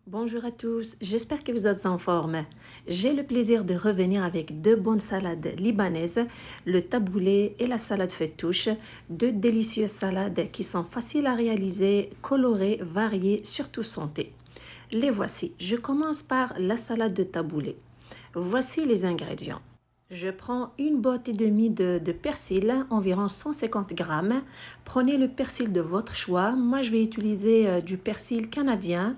Bonjour à tous, j'espère que vous êtes en forme. J'ai le plaisir de revenir avec deux bonnes salades libanaises, le taboulé et la salade faitouche, deux délicieuses salades qui sont faciles à réaliser, colorées, variées, surtout santé. Les voici. Je commence par la salade de taboulé. Voici les ingrédients. Je prends une boîte et demie de persil, environ 150 grammes. Prenez le persil de votre choix. Moi, je vais utiliser du persil canadien.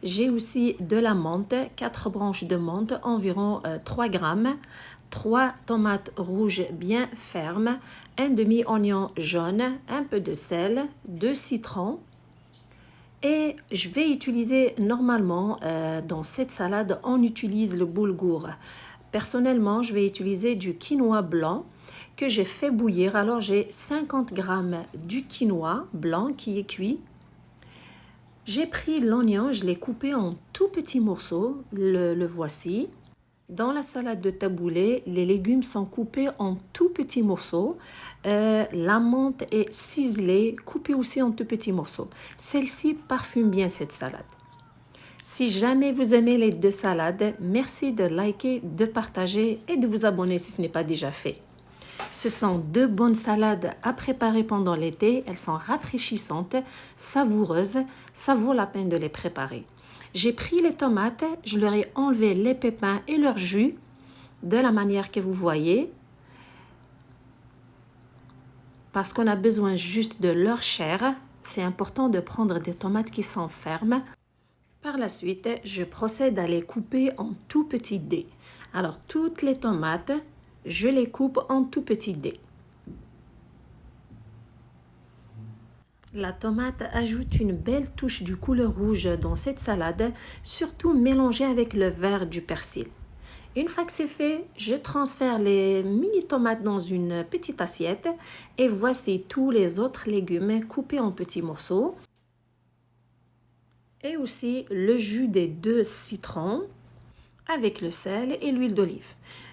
J'ai aussi de la menthe, 4 branches de menthe, environ 3 grammes. 3 tomates rouges bien fermes, un demi-oignon jaune, un peu de sel, 2 citrons. Et je vais utiliser normalement dans cette salade, on utilise le boulgour. Personnellement, je vais utiliser du quinoa blanc que j'ai fait bouillir. Alors j'ai 50 grammes du quinoa blanc qui est cuit. J'ai pris l'oignon, je l'ai coupé en tout petits morceaux, le voici. Dans la salade de taboulé, les légumes sont coupés en tout petits morceaux. La menthe est ciselée, coupée aussi en tout petits morceaux. Celle-ci parfume bien cette salade. Si jamais vous aimez les deux salades, merci de liker, de partager et de vous abonner si ce n'est pas déjà fait. Ce sont deux bonnes salades à préparer pendant l'été. Elles sont rafraîchissantes, savoureuses. Ça vaut la peine de les préparer. J'ai pris les tomates, je leur ai enlevé les pépins et leur jus de la manière que vous voyez. Parce qu'on a besoin juste de leur chair. C'est important de prendre des tomates qui sont fermes. Par la suite, je procède à les couper en tout petits dés. Alors, toutes les tomates, je les coupe en tout petits dés. La tomate ajoute une belle touche de couleur rouge dans cette salade, surtout mélangée avec le vert du persil. Une fois que c'est fait, je transfère les mini tomates dans une petite assiette et voici tous les autres légumes coupés en petits morceaux. Et aussi le jus des 2 citrons avec le sel et l'huile d'olive.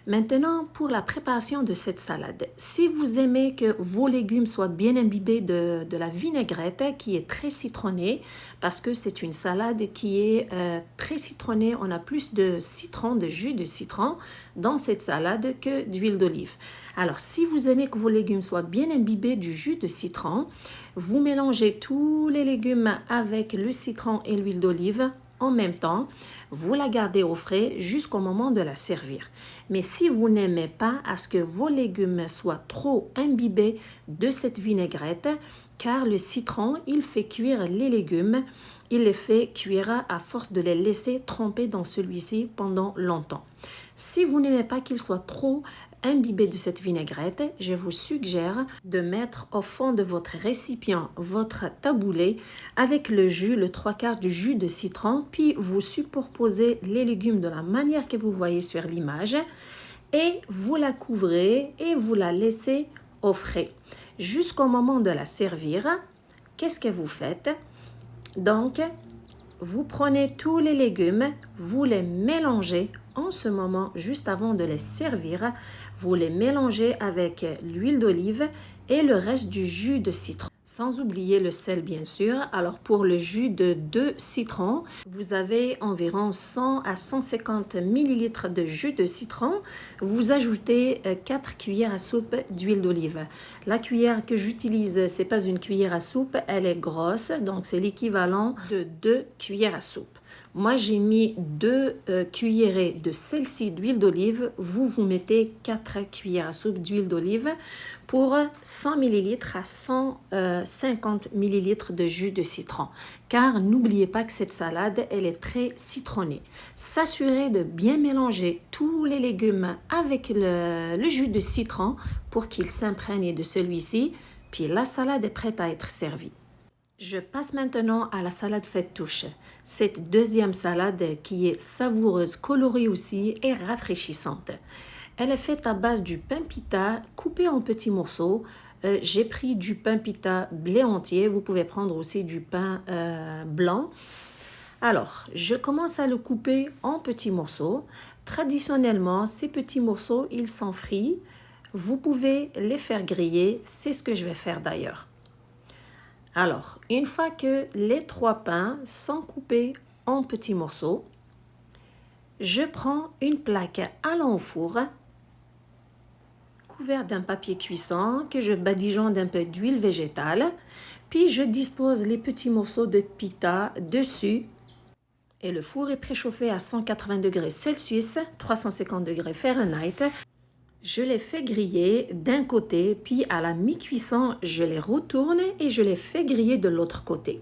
Maintenant, pour la préparation de cette salade, si vous aimez que vos légumes soient bien imbibés de la vinaigrette qui est très citronnée, parce que c'est une salade qui est très citronnée, on a plus de citron, de jus de citron dans cette salade que d'huile d'olive. Alors, si vous aimez que vos légumes soient bien imbibés du jus de citron, vous mélangez tous les légumes avec le citron et l'huile d'olive en même temps, vous la gardez au frais jusqu'au moment de la servir. Mais si vous n'aimez pas à ce que vos légumes soient trop imbibés de cette vinaigrette, car le citron, il fait cuire les légumes, il les fait cuire à force de les laisser tremper dans celui-ci pendant longtemps. Si vous n'aimez pas qu'il soit trop imbibé de cette vinaigrette, je vous suggère de mettre au fond de votre récipient votre taboulé avec le jus, le 3/4 du jus de citron, puis vous superposez les légumes de la manière que vous voyez sur l'image et vous la couvrez et vous la laissez au frais. Jusqu'au moment de la servir, qu'est-ce que vous faites? Donc, vous prenez tous les légumes, vous les mélangez en ce moment, juste avant de les servir, vous les mélangez avec l'huile d'olive et le reste du jus de citron. Sans oublier le sel, bien sûr. Alors, pour le jus de 2 citrons, vous avez environ 100 à 150 ml de jus de citron. Vous ajoutez 4 cuillères à soupe d'huile d'olive. La cuillère que j'utilise, c'est pas une cuillère à soupe, elle est grosse, donc c'est l'équivalent de 2 cuillères à soupe. Moi, j'ai mis 2 cuillerées de celle-ci d'huile d'olive. Vous mettez 4 cuillères à soupe d'huile d'olive pour 100 ml à 150 ml de jus de citron. Car n'oubliez pas que cette salade, elle est très citronnée. S'assurer de bien mélanger tous les légumes avec le jus de citron pour qu'il s'imprègne de celui-ci. Puis la salade est prête à être servie. Je passe maintenant à la salade faitouche. Cette deuxième salade qui est savoureuse, colorée aussi et rafraîchissante. Elle est faite à base du pain pita coupé en petits morceaux. J'ai pris du pain pita blé entier. Vous pouvez prendre aussi du pain blanc. Alors, je commence à le couper en petits morceaux. Traditionnellement, ces petits morceaux, ils sont frits. Vous pouvez les faire griller. C'est ce que je vais faire d'ailleurs. Alors, une fois que les 3 pains sont coupés en petits morceaux. Je prends une plaque allant au four, couverte d'un papier cuisson que je badigeonne d'un peu d'huile végétale. Puis je dispose les petits morceaux de pita dessus. Et le four est préchauffé à 180 degrés Celsius, 350 degrés Fahrenheit. Je les fais griller d'un côté, puis à la mi-cuisson, je les retourne et je les fais griller de l'autre côté.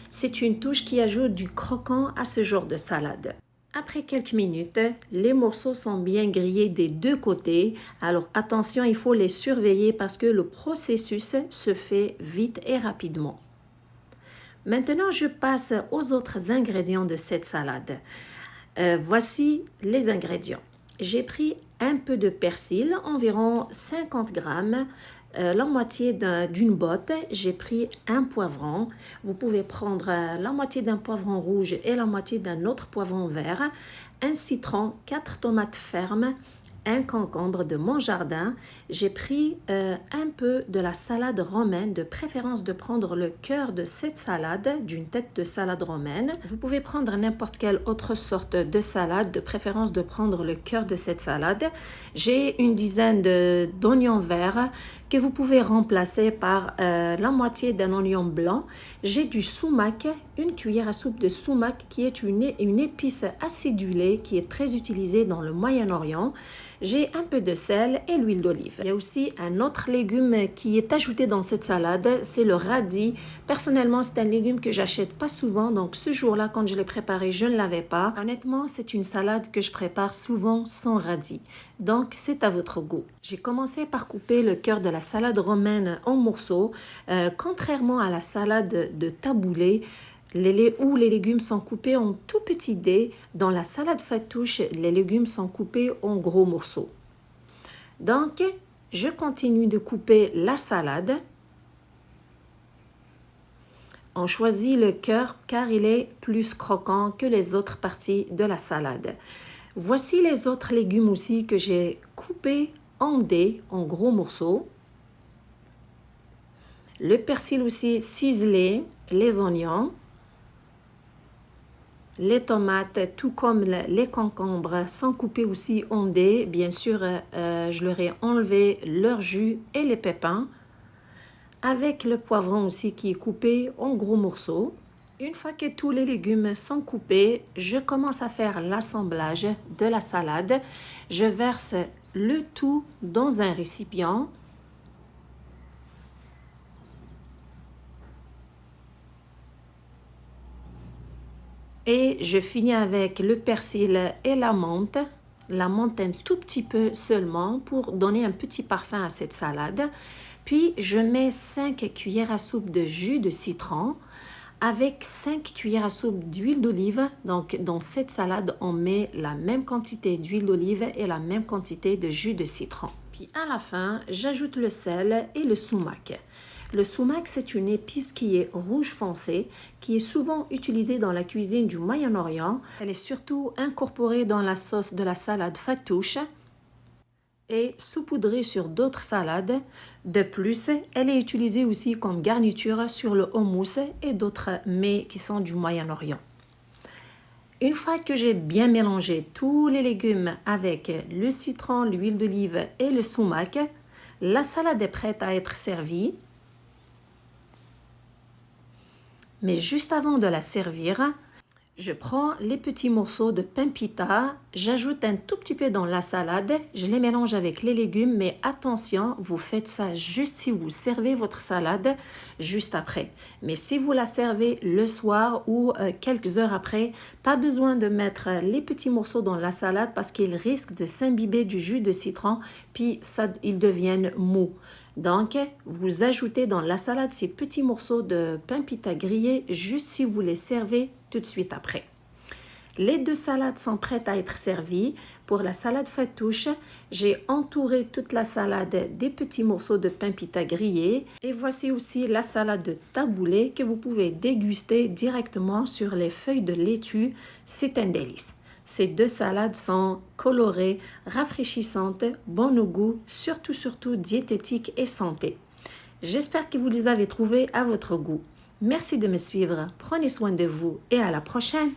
C'est une touche qui ajoute du croquant à ce genre de salade. Après quelques minutes, les morceaux sont bien grillés des deux côtés. Alors attention, il faut les surveiller parce que le processus se fait vite et rapidement. Maintenant, je passe aux autres ingrédients de cette salade. Voici les ingrédients. J'ai pris un peu de persil, environ 50 grammes, la moitié d'une botte. J'ai pris un poivron. Vous pouvez prendre la moitié d'un poivron rouge et la moitié d'un autre poivron vert. Un citron, 4 tomates fermes, un concombre de mon jardin. J'ai pris un peu de la salade romaine, de préférence de prendre le cœur de cette salade, d'une tête de salade romaine. Vous pouvez prendre n'importe quelle autre sorte de salade, de préférence de prendre le cœur de cette salade. J'ai une dizaine d'oignons verts que vous pouvez remplacer par la moitié d'un oignon blanc. J'ai du sumac, une cuillère à soupe de sumac qui est une épice acidulée qui est très utilisée dans le Moyen-Orient. J'ai un peu de sel et l'huile d'olive. Il y a aussi un autre légume qui est ajouté dans cette salade, c'est le radis. Personnellement, c'est un légume que j'achète pas souvent, donc ce jour-là, quand je l'ai préparé, je ne l'avais pas. Honnêtement, c'est une salade que je prépare souvent sans radis. Donc, c'est à votre goût. J'ai commencé par couper le cœur de la salade romaine en morceaux. Contrairement à la salade de taboulé, où les légumes sont coupés en tout petits dés, dans la salade fattoush, les légumes sont coupés en gros morceaux. Donc, je continue de couper la salade. On choisit le cœur car il est plus croquant que les autres parties de la salade. Voici les autres légumes aussi que j'ai coupés en dés, en gros morceaux. Le persil aussi ciselé, les oignons. Les tomates, tout comme les concombres, sont coupés aussi en dés. Bien sûr, je leur ai enlevé leur jus et les pépins. Avec le poivron aussi qui est coupé en gros morceaux. Une fois que tous les légumes sont coupés, je commence à faire l'assemblage de la salade. Je verse le tout dans un récipient. Et je finis avec le persil et la menthe. La menthe un tout petit peu seulement pour donner un petit parfum à cette salade. Puis je mets 5 cuillères à soupe de jus de citron avec 5 cuillères à soupe d'huile d'olive. Donc dans cette salade, on met la même quantité d'huile d'olive et la même quantité de jus de citron. Puis à la fin, j'ajoute le sel et le sumac. Le sumac, c'est une épice qui est rouge foncé, qui est souvent utilisée dans la cuisine du Moyen-Orient. Elle est surtout incorporée dans la sauce de la salade fattoush et saupoudrée sur d'autres salades. De plus, elle est utilisée aussi comme garniture sur le houmous et d'autres mets qui sont du Moyen-Orient. Une fois que j'ai bien mélangé tous les légumes avec le citron, l'huile d'olive et le sumac, la salade est prête à être servie. Mais juste avant de la servir, je prends les petits morceaux de pain pita, j'ajoute un tout petit peu dans la salade, je les mélange avec les légumes, mais attention, vous faites ça juste si vous servez votre salade juste après. Mais si vous la servez le soir ou quelques heures après, pas besoin de mettre les petits morceaux dans la salade parce qu'ils risquent de s'imbiber du jus de citron, puis ils deviennent mous. Donc, vous ajoutez dans la salade ces petits morceaux de pain pita grillé juste si vous les servez tout de suite après. Les deux salades sont prêtes à être servies. Pour la salade fattoush, j'ai entouré toute la salade des petits morceaux de pain pita grillé. Et voici aussi la salade de taboulé que vous pouvez déguster directement sur les feuilles de laitue. C'est un délice. Ces deux salades sont colorées, rafraîchissantes, bonnes au goût, surtout diététiques et santé. J'espère que vous les avez trouvées à votre goût. Merci de me suivre, prenez soin de vous et à la prochaine.